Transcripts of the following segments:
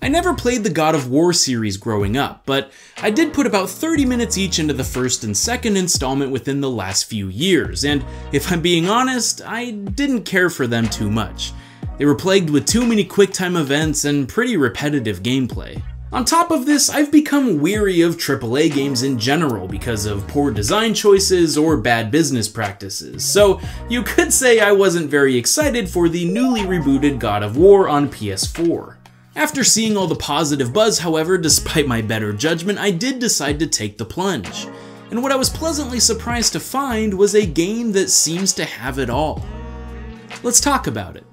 I never played the God of War series growing up, but I did put about 30 minutes each into the first and second installment within the last few years, and if I'm being honest, I didn't care for them too much. They were plagued with too many quick-time events and pretty repetitive gameplay. On top of this, I've become weary of AAA games in general because of poor design choices or bad business practices, so you could say I wasn't very excited for the newly rebooted God of War on PS4. After seeing all the positive buzz, however, despite my better judgment, I did decide to take the plunge. And what I was pleasantly surprised to find was a game that seems to have it all. Let's talk about it.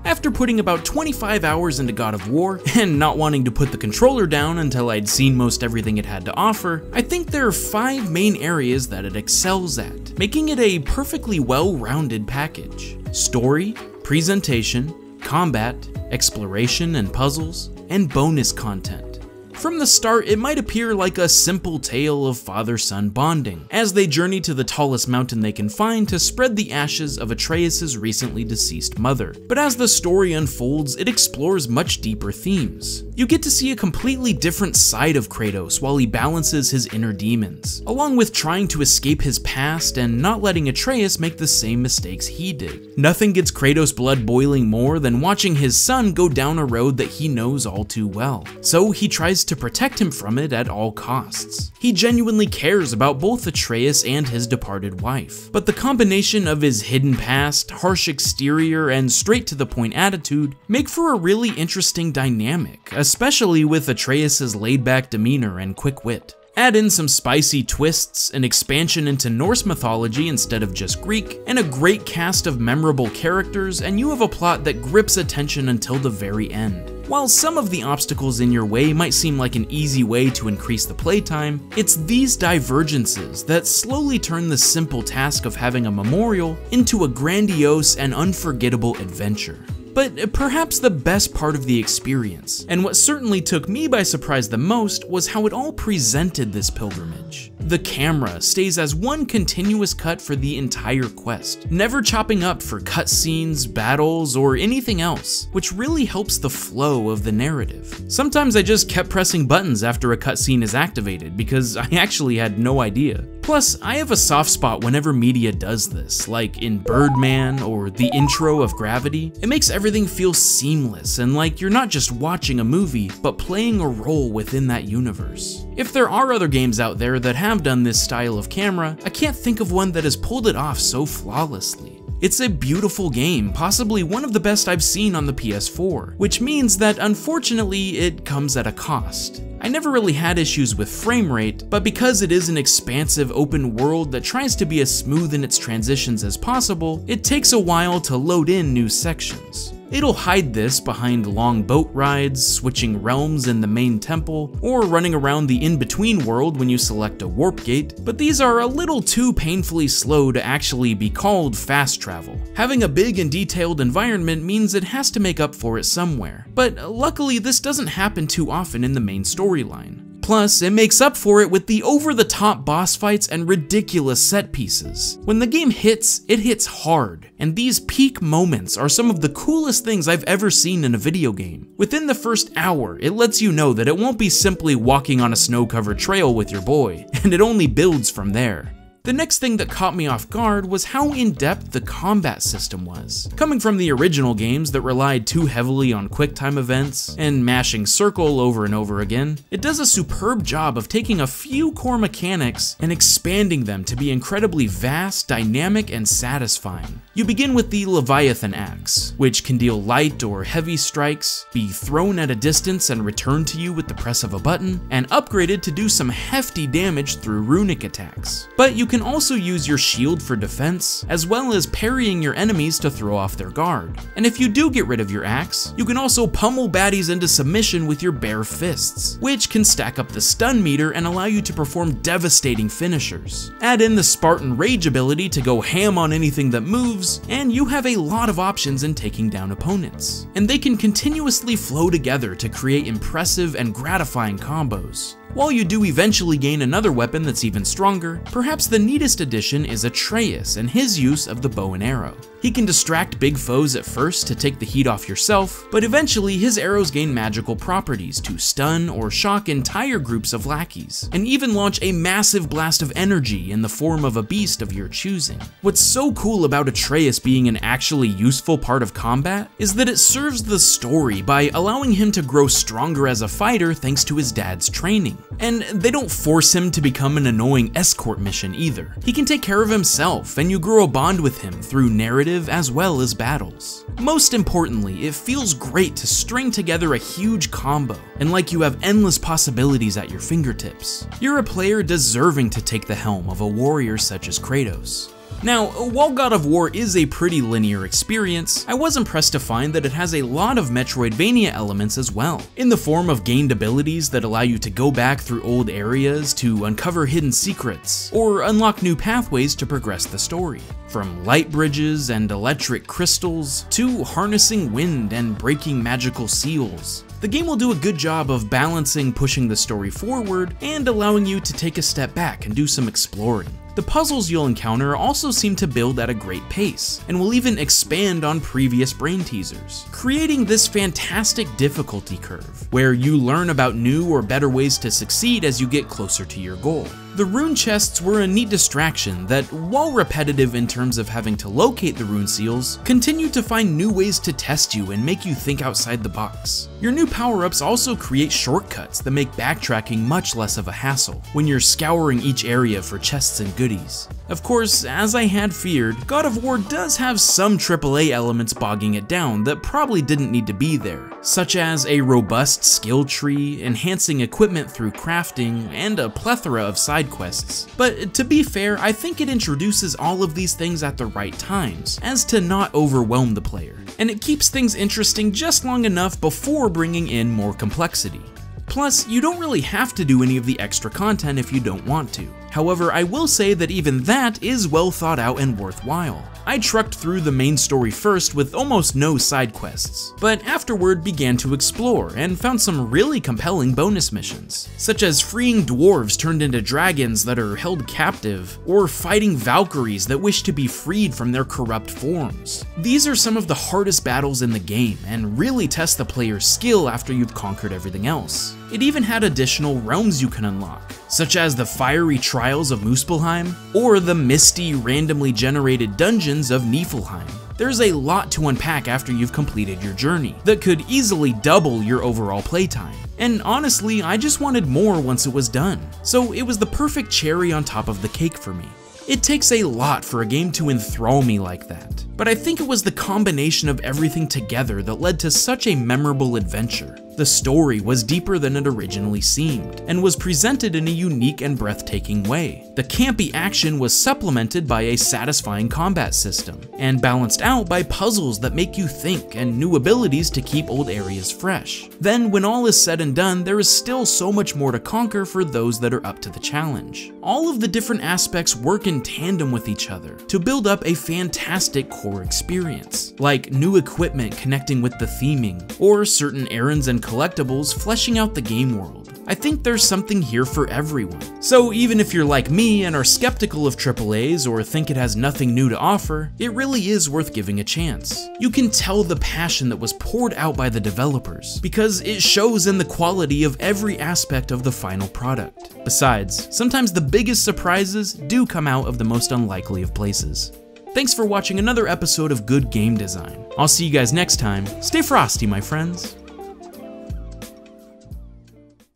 After putting about 25 hours into God of War, and not wanting to put the controller down until I'd seen most everything it had to offer, I think there are 5 main areas that it excels at, making it a perfectly well-rounded package. Story, presentation, combat, exploration and puzzles, and bonus content. From the start, it might appear like a simple tale of father-son bonding, as they journey to the tallest mountain they can find to spread the ashes of Atreus' recently deceased mother. But as the story unfolds, it explores much deeper themes. You get to see a completely different side of Kratos while he balances his inner demons, along with trying to escape his past and not letting Atreus make the same mistakes he did. Nothing gets Kratos' blood boiling more than watching his son go down a road that he knows all too well, so he tries to protect him from it at all costs. He genuinely cares about both Atreus and his departed wife, but the combination of his hidden past, harsh exterior, and straight-to-the-point attitude make for a really interesting dynamic, especially with Atreus' laid-back demeanor and quick wit. Add in some spicy twists, an expansion into Norse mythology instead of just Greek, and a great cast of memorable characters, and you have a plot that grips attention until the very end. While some of the obstacles in your way might seem like an easy way to increase the playtime, it's these divergences that slowly turn the simple task of having a memorial into a grandiose and unforgettable adventure. But perhaps the best part of the experience, and what certainly took me by surprise the most, was how it all presented this pilgrimage. The camera stays as one continuous cut for the entire quest, never chopping up for cutscenes, battles, or anything else, which really helps the flow of the narrative. Sometimes I just kept pressing buttons after a cutscene is activated because I actually had no idea. Plus, I have a soft spot whenever media does this, like in Birdman or the intro of Gravity. It makes everything feel seamless and like you're not just watching a movie, but playing a role within that universe. If there are other games out there that have done this style of camera, I can't think of one that has pulled it off so flawlessly. It's a beautiful game, possibly one of the best I've seen on the PS4, which means that unfortunately it comes at a cost. I never really had issues with frame rate, but because it is an expansive open world that tries to be as smooth in its transitions as possible, it takes a while to load in new sections. It'll hide this behind long boat rides, switching realms in the main temple, or running around the in-between world when you select a warp gate, but these are a little too painfully slow to actually be called fast travel. Having a big and detailed environment means it has to make up for it somewhere, but luckily this doesn't happen too often in the main storyline. Plus, it makes up for it with the over-the-top boss fights and ridiculous set pieces. When the game hits, it hits hard, and these peak moments are some of the coolest things I've ever seen in a video game. Within the first hour, it lets you know that it won't be simply walking on a snow-covered trail with your boy, and it only builds from there. The next thing that caught me off guard was how in-depth the combat system was. Coming from the original games that relied too heavily on quick-time events and mashing circle over and over again, it does a superb job of taking a few core mechanics and expanding them to be incredibly vast, dynamic, and satisfying. You begin with the Leviathan Axe, which can deal light or heavy strikes, be thrown at a distance and returned to you with the press of a button, and upgraded to do some hefty damage through runic attacks. But you can also use your shield for defense, as well as parrying your enemies to throw off their guard. And if you do get rid of your axe, you can also pummel baddies into submission with your bare fists, which can stack up the stun meter and allow you to perform devastating finishers. Add in the Spartan Rage ability to go ham on anything that moves, and you have a lot of options in taking down opponents. And they can continuously flow together to create impressive and gratifying combos. While you do eventually gain another weapon that's even stronger, perhaps the neatest addition is Atreus and his use of the bow and arrow. He can distract big foes at first to take the heat off yourself, but eventually his arrows gain magical properties to stun or shock entire groups of lackeys, and even launch a massive blast of energy in the form of a beast of your choosing. What's so cool about Atreus being an actually useful part of combat is that it serves the story by allowing him to grow stronger as a fighter thanks to his dad's training. And they don't force him to become an annoying escort mission either. He can take care of himself, and you grow a bond with him through narrative as well as battles. Most importantly, it feels great to string together a huge combo, and like you have endless possibilities at your fingertips. You're a player deserving to take the helm of a warrior such as Kratos. Now, while God of War is a pretty linear experience, I was impressed to find that it has a lot of Metroidvania elements as well, in the form of gained abilities that allow you to go back through old areas to uncover hidden secrets, or unlock new pathways to progress the story. From light bridges and electric crystals, to harnessing wind and breaking magical seals. The game will do a good job of balancing pushing the story forward and allowing you to take a step back and do some exploring. The puzzles you'll encounter also seem to build at a great pace, and will even expand on previous brain teasers, creating this fantastic difficulty curve, where you learn about new or better ways to succeed as you get closer to your goal. The rune chests were a neat distraction that, while repetitive in terms of having to locate the rune seals, continued to find new ways to test you and make you think outside the box. Your new power-ups also create shortcuts that make backtracking much less of a hassle when you're scouring each area for chests and goodies. Of course, as I had feared, God of War does have some AAA elements bogging it down that probably didn't need to be there, such as a robust skill tree, enhancing equipment through crafting, and a plethora of side quests. But to be fair, I think it introduces all of these things at the right times, as to not overwhelm the player, and it keeps things interesting just long enough before bringing in more complexity. Plus, you don't really have to do any of the extra content if you don't want to. However, I will say that even that is well thought out and worthwhile. I trucked through the main story first with almost no side quests, but afterward began to explore and found some really compelling bonus missions, such as freeing dwarves turned into dragons that are held captive, or fighting Valkyries that wish to be freed from their corrupt forms. These are some of the hardest battles in the game and really test the player's skill after you've conquered everything else. It even had additional realms you can unlock, such as the fiery trials of Muspelheim, or the misty, randomly generated dungeons of Niflheim. There's a lot to unpack after you've completed your journey, that could easily double your overall playtime. And honestly, I just wanted more once it was done, so it was the perfect cherry on top of the cake for me. It takes a lot for a game to enthrall me like that, but I think it was the combination of everything together that led to such a memorable adventure. The story was deeper than it originally seemed, and was presented in a unique and breathtaking way. The campy action was supplemented by a satisfying combat system, and balanced out by puzzles that make you think and new abilities to keep old areas fresh. Then, when all is said and done, there is still so much more to conquer for those that are up to the challenge. All of the different aspects work in tandem with each other to build up a fantastic core experience, like new equipment connecting with the theming, or certain errands and collectibles fleshing out the game world. I think there's something here for everyone. So even if you're like me and are skeptical of AAAs or think it has nothing new to offer, it really is worth giving a chance. You can tell the passion that was poured out by the developers, because it shows in the quality of every aspect of the final product. Besides, sometimes the biggest surprises do come out of the most unlikely of places. Thanks for watching another episode of Good Game Design. I'll see you guys next time. Stay frosty, my friends.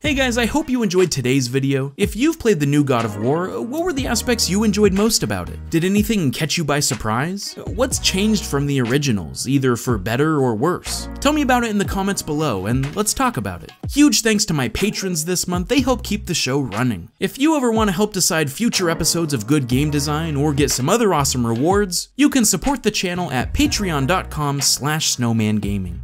Hey guys, I hope you enjoyed today's video. If you've played the new God of War, what were the aspects you enjoyed most about it? Did anything catch you by surprise? What's changed from the originals, either for better or worse? Tell me about it in the comments below, and let's talk about it. Huge thanks to my patrons this month, they help keep the show running. If you ever want to help decide future episodes of Good Game Design or get some other awesome rewards, you can support the channel at patreon.com/snowmangaming.